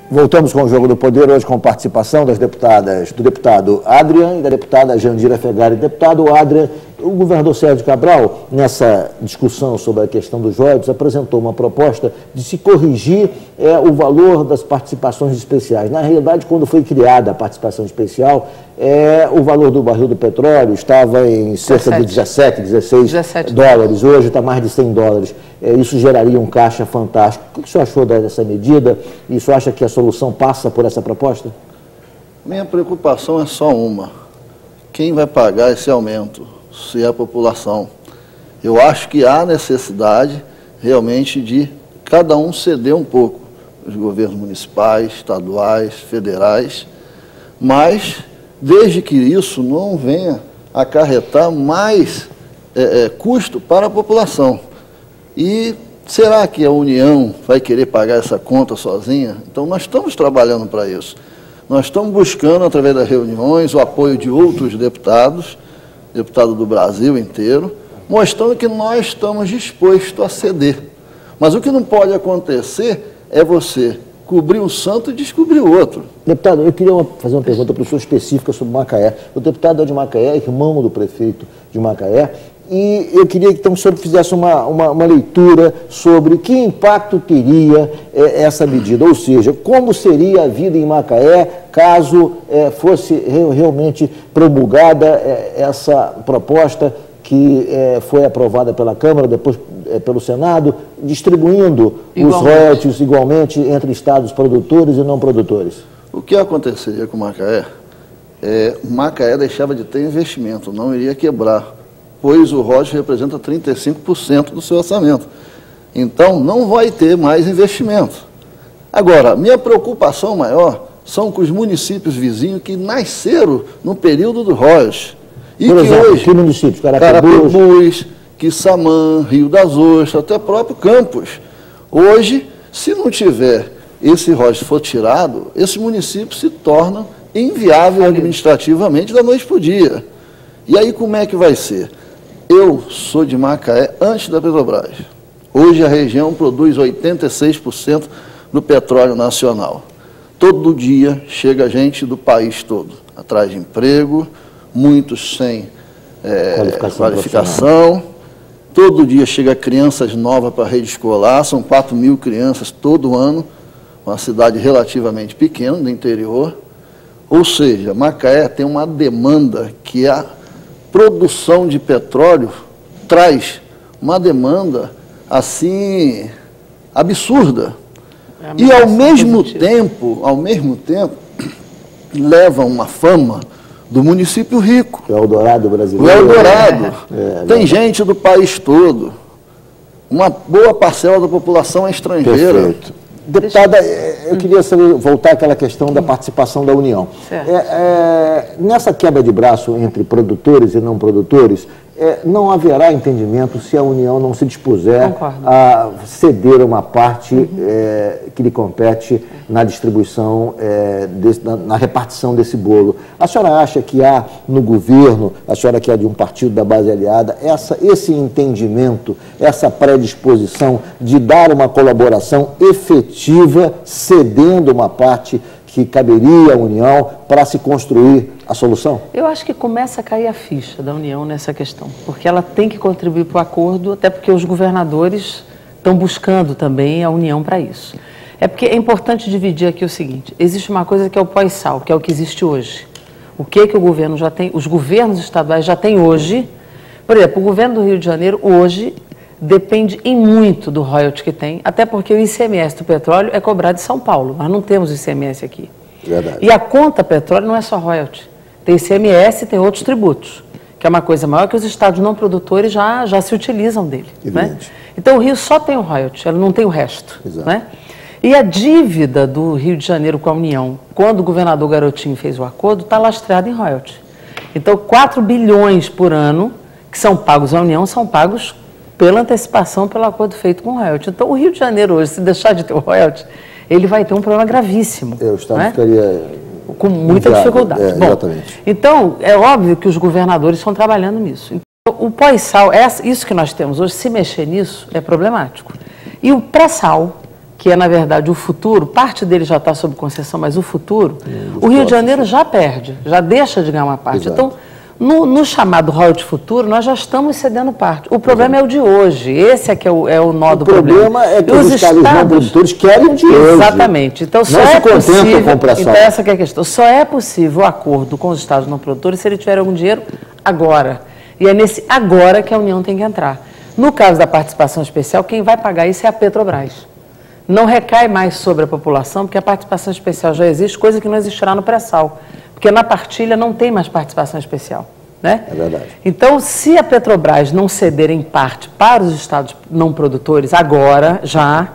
Voltamos com o Jogo do Poder, hoje com participação das deputadas, do deputado Adrian e da deputada Jandira Fegari. Deputado Adrian, o governador Sérgio Cabral, nessa discussão sobre a questão dos royalties, apresentou uma proposta de se corrigir o valor das participações especiais. Na realidade, quando foi criada a participação especial, o valor do barril do petróleo estava em cerca de 16 dólares, hoje está mais de 100 dólares. Isso geraria um caixa fantástico. O que o senhor achou dessa medida? E o senhor acha que a solução passa por essa proposta? Minha preocupação é só uma: quem vai pagar esse aumento? Se é a população. Eu acho que há necessidade realmente de cada um ceder um pouco, os governos municipais, estaduais, federais, mas desde que isso não venha acarretar mais custo para a população. E será que a União vai querer pagar essa conta sozinha? Então nós estamos trabalhando para isso. Nós estamos buscando, através das reuniões, o apoio de outros deputado do Brasil inteiro, mostrando que nós estamos dispostos a ceder. Mas o que não pode acontecer é você cobrir um santo e descobrir o outro. Deputado, eu queria fazer uma pergunta para o senhor específica sobre Macaé. O deputado é de Macaé, irmão do prefeito de Macaé, e eu queria que então, o senhor fizesse uma leitura sobre que impacto teria essa medida, ou seja, como seria a vida em Macaé caso fosse realmente promulgada essa proposta que foi aprovada pela Câmara, depois pelo Senado, distribuindo os royalties igualmente entre estados produtores e não produtores. O que aconteceria com Macaé? Macaé deixava de ter investimento, não iria quebrar, pois o royalties representa 35% do seu orçamento. Então, não vai ter mais investimento. Agora, minha preocupação maior são com os municípios vizinhos que nasceram no período do royalties. E por exemplo, hoje, que municípios? Carapebus, Quissamã, Rio das Ostras, até próprio Campos. Hoje, se não tiver esse royalties for tirado, esses municípios se tornam inviáveis administrativamente da noite para o dia. E aí como é que vai ser? Eu sou de Macaé antes da Petrobras. Hoje a região produz 86% do petróleo nacional. Todo dia chega gente do país todo, atrás de emprego, muitos sem qualificação. Todo dia chega crianças novas para a rede escolar, são 4.000 crianças todo ano, uma cidade relativamente pequena, do interior. Ou seja, Macaé tem uma demanda que a produção de petróleo traz uma demanda, assim, absurda. E, ao mesmo tempo, leva uma fama do município rico. O Eldorado brasileiro. O Eldorado. Tem gente do país todo. Uma boa parcela da população é estrangeira. Perfeito. Deputada, eu queria voltar àquela questão da participação da União. Nessa quebra de braço entre produtores e não produtores, não haverá entendimento se a União não se dispuser a ceder uma parte que lhe compete na distribuição, na repartição desse bolo. A senhora acha que há no governo, a senhora que é de um partido da base aliada, esse entendimento, essa predisposição de dar uma colaboração efetiva, cedendo uma parte que caberia à União para se construir a solução? Eu acho que começa a cair a ficha da União nessa questão, porque ela tem que contribuir para o acordo, até porque os governadores estão buscando também a União para isso. É porque é importante dividir aqui o seguinte: existe uma coisa que é o pós-sal, que é o que existe hoje. O que o governo já tem, os governos estaduais já têm hoje. Por exemplo, o governo do Rio de Janeiro hoje depende em muito do royalty que tem, até porque o ICMS do petróleo é cobrado em São Paulo, nós não temos ICMS aqui. Verdade. E a conta petróleo não é só royalty, tem ICMS e tem outros tributos, que é uma coisa maior que os estados não produtores já se utilizam dele. Né? Então o Rio só tem o royalty, ela não tem o resto. Né? E a dívida do Rio de Janeiro com a União, quando o governador Garotinho fez o acordo, está lastreada em royalty. Então 4 bilhões por ano que são pagos à União são pagos pela antecipação, pelo acordo feito com o royalty. Então, o Rio de Janeiro hoje, se deixar de ter o royalty, ele vai ter um problema gravíssimo. O Estado ficaria com muita dificuldade. Exatamente. Então, é óbvio que os governadores estão trabalhando nisso. Então, o pós-sal, isso que nós temos hoje, se mexer nisso, é problemático. E o pré-sal, que é, na verdade, o futuro, parte dele já está sob concessão, mas o futuro, o Rio de Janeiro já perde, já deixa de ganhar uma parte. Exato. Então, no chamado royalty futuro, nós já estamos cedendo parte. O problema é o de hoje, esse é que é o nó do problema. O problema é que os estados não produtores querem o de hoje. Exatamente. Então, só é possível, então essa que é a questão. Só é possível o acordo com os estados não produtores se ele tiver algum dinheiro agora. E é nesse agora que a União tem que entrar. No caso da participação especial, quem vai pagar isso é a Petrobras. Não recai mais sobre a população, porque a participação especial já existe, coisa que não existirá no pré-sal. Porque na partilha não tem mais participação especial. Né? É verdade. Então, se a Petrobras não ceder em parte para os estados não produtores, agora, já,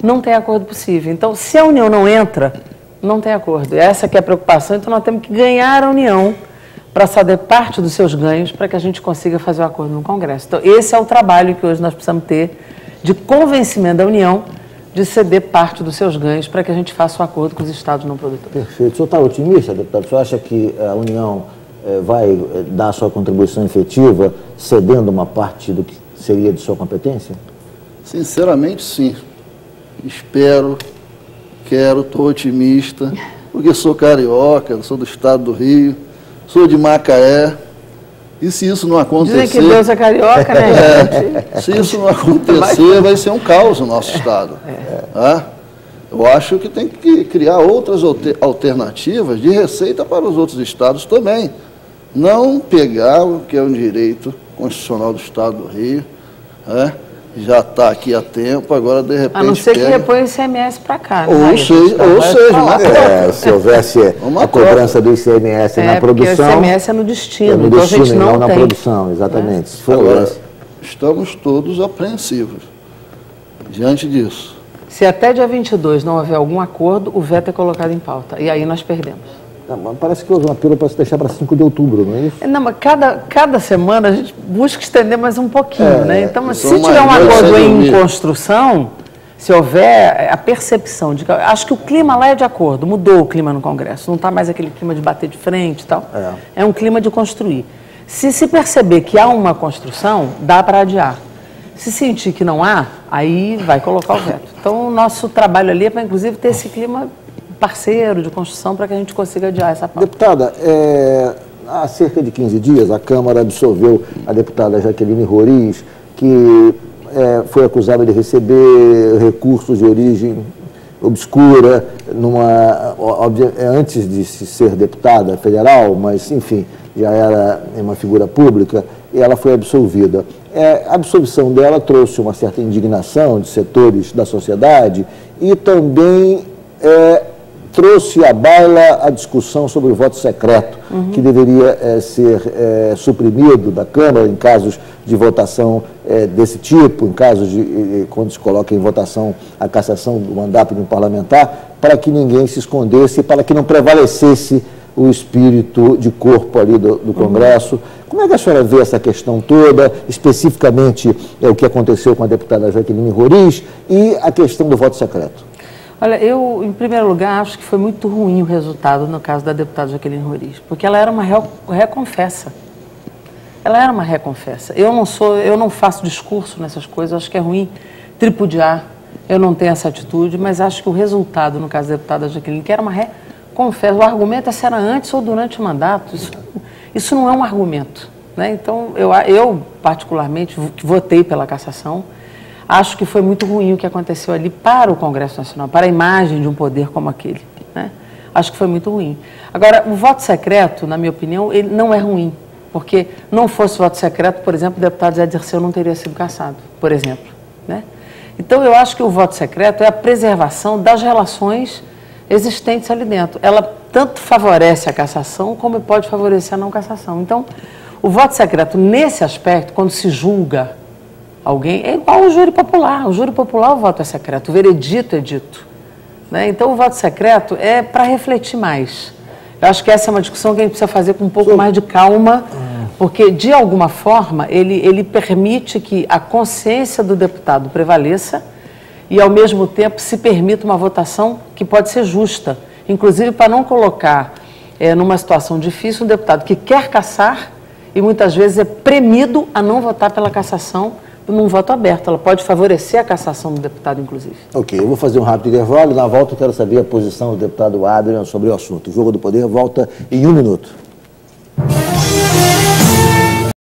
não tem acordo possível. Então, se a União não entra, não tem acordo. Essa que é a preocupação. Então, nós temos que ganhar a União para ceder parte dos seus ganhos para que a gente consiga fazer o acordo no Congresso. Então, esse é o trabalho que hoje nós precisamos ter de convencimento da União de ceder parte dos seus ganhos para que a gente faça o acordo com os estados não produtores. Perfeito. O senhor está otimista, deputado? O senhor acha que a União vai dar a sua contribuição efetiva cedendo uma parte do que seria de sua competência? Sinceramente, sim. Espero, quero, estou otimista, porque sou carioca, sou do estado do Rio, sou de Macaé. E se isso não acontecer... Dizem que Deus é carioca, né, gente? Se isso não acontecer, vai ser um caos no nosso estado. Eu acho que tem que criar outras alternativas de receita para os outros estados também. Não pegar o que é um direito constitucional do estado do Rio, já está aqui há tempo, agora de repente... A não ser que reponha o ICMS para cá. Ou seja, uma troca. Se houvesse a cobrança do ICMS na produção... Porque o ICMS é no destino, é no então destino, a gente não na tem. Produção, exatamente. Se for agora, estamos todos apreensivos diante disso. Se até dia 22 não houver algum acordo, o veto é colocado em pauta, e aí nós perdemos. Não, parece que houve uma pílula para se deixar para 5 de outubro, não é isso? Não, mas cada semana a gente busca estender mais um pouquinho, né? Então, se tiver um acordo em construção, se houver a percepção de que... Acho que o clima lá é de acordo, mudou o clima no Congresso, não está mais aquele clima de bater de frente e tal. É um clima de construir. Se perceber que há uma construção, dá para adiar. Se sentir que não há, aí vai colocar o veto. Então, o nosso trabalho ali é para, inclusive, ter esse clima parceiro de construção para que a gente consiga adiar essa pauta. Deputada, há cerca de 15 dias a Câmara absolveu a deputada Jaqueline Roriz, que foi acusada de receber recursos de origem obscura, antes de ser deputada federal, mas, enfim, já era uma figura pública, e ela foi absolvida. A absolvição dela trouxe uma certa indignação de setores da sociedade e também trouxe à baila a discussão sobre o voto secreto, que deveria ser suprimido da Câmara em casos de votação desse tipo, em casos de quando se coloca em votação a cassação do mandato de um parlamentar, para que ninguém se escondesse, para que não prevalecesse o espírito de corpo ali do Congresso. Como é que a senhora vê essa questão toda, especificamente o que aconteceu com a deputada Jaqueline Roriz e a questão do voto secreto? Olha, eu, em primeiro lugar, acho que foi muito ruim o resultado no caso da deputada Jaqueline Roriz, porque ela era uma reconfessa. Ela era uma reconfessa. Eu não faço discurso nessas coisas, acho que é ruim tripudiar, eu não tenho essa atitude, mas acho que o resultado, no caso da deputada Jaqueline, que era uma reconfessa, o argumento é se era antes ou durante o mandato, isso não é um argumento, né? Então, eu particularmente, que votei pela cassação, acho que foi muito ruim o que aconteceu ali para o Congresso Nacional, para a imagem de um poder como aquele, né? Acho que foi muito ruim. Agora, o voto secreto, na minha opinião, ele não é ruim, porque não fosse voto secreto, por exemplo, o deputado Zé Dirceu não teria sido cassado, por exemplo, né? Então, eu acho que o voto secreto é a preservação das relações existentes ali dentro. Ela tanto favorece a cassação, como pode favorecer a não cassação. Então, o voto secreto, nesse aspecto, quando se julga alguém, é igual ao júri popular. O júri popular, o voto é secreto, o veredito é dito, né? Então, o voto secreto é para refletir mais. Eu acho que essa é uma discussão que a gente precisa fazer com um pouco mais de calma, porque, de alguma forma, ele permite que a consciência do deputado prevaleça e, ao mesmo tempo, se permita uma votação que pode ser justa, inclusive para não colocar numa situação difícil um deputado que quer cassar e, muitas vezes, é premido a não votar pela cassação num voto aberto. Ela pode favorecer a cassação do deputado, inclusive. Ok, eu vou fazer um rápido intervalo. Na volta eu quero saber a posição do deputado Adrian sobre o assunto. O Jogo do Poder volta em 1 minuto.